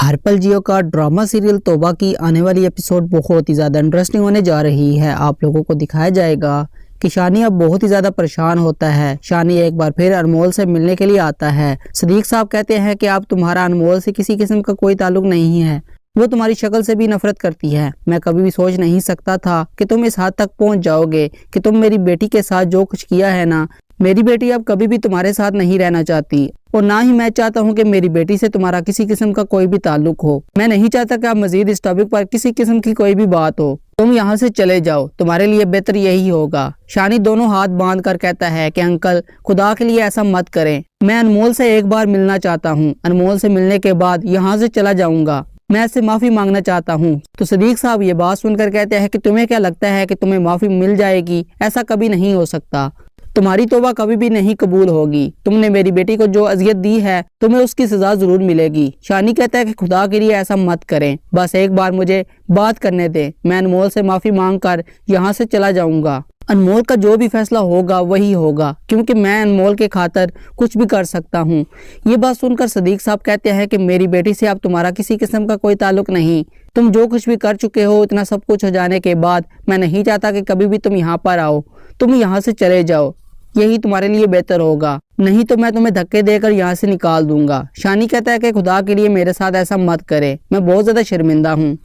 हर पल जियो का drama serial तौबा की आने वाली एपिसोड बहुत ही ज़्यादा इंटरेस्टिंग होने जा रही है। आप लोगों को दिखाया जाएगा कि शानी अब बहुत ही ज़्यादा परेशान होता है। शानी एक बार फिर अनमोल से मिलने के लिए आता है। सदीक साहब कहते हैं कि अब तुम्हारा अनमोल से किसी किस्म का कोई ताल्लुक नहीं है, वो तुम्हारी शक्ल से भी नफरत करती है। मैं कभी भी सोच नहीं सकता था कि तुम इस हद तक पहुंच जाओगे कि तुम मेरी बेटी के साथ जो कुछ किया है ना, मेरी बेटी अब कभी भी तुम्हारे साथ नहीं रहना चाहती और ना ही मैं चाहता हूं कि मेरी बेटी से तुम्हारा किसी किस्म का कोई भी ताल्लुक हो। मैं नहीं चाहता कि अब मजीद इस टॉपिक पर किसी किस्म की कोई भी बात हो। तुम यहाँ से चले जाओ, तुम्हारे लिए बेहतर यही होगा। शानी दोनों हाथ बांध कर कहता है कि अंकल खुदा के लिए ऐसा मत करें, मैं अनमोल से एक बार मिलना चाहता हूँ। अनमोल से मिलने के बाद यहाँ से चला जाऊंगा, मैं इससे माफी मांगना चाहता हूँ। तो सदीक साहब ये बात सुनकर कहते हैं कि तुम्हें क्या लगता है कि तुम्हें माफी मिल जाएगी? ऐसा कभी नहीं हो सकता, तुम्हारी तौबा कभी भी नहीं कबूल होगी। तुमने मेरी बेटी को जो अजियत दी है तुम्हें उसकी सजा जरूर मिलेगी। शानी कहता है कि खुदा के लिए ऐसा मत करें, बस एक बार मुझे बात करने दें, मैं अनमोल से माफी मांग कर यहाँ से चला जाऊंगा। अनमोल का जो भी फैसला होगा वही होगा, क्योंकि मैं अनमोल के खातिर कुछ भी कर सकता हूँ। ये बात सुनकर सदीक साहब कहते हैं कि मेरी बेटी से अब तुम्हारा किसी किस्म का कोई ताल्लुक नहीं। तुम जो कुछ भी कर चुके हो, इतना सब कुछ हो जाने के बाद मैं नहीं चाहता कि कभी भी तुम यहाँ पर आओ। तुम यहाँ से चले जाओ, यही तुम्हारे लिए बेहतर होगा, नहीं तो मैं तुम्हें धक्के देकर यहाँ से निकाल दूंगा। शानी कहता है कि खुदा के लिए मेरे साथ ऐसा मत करे, मैं बहुत ज्यादा शर्मिंदा हूँ।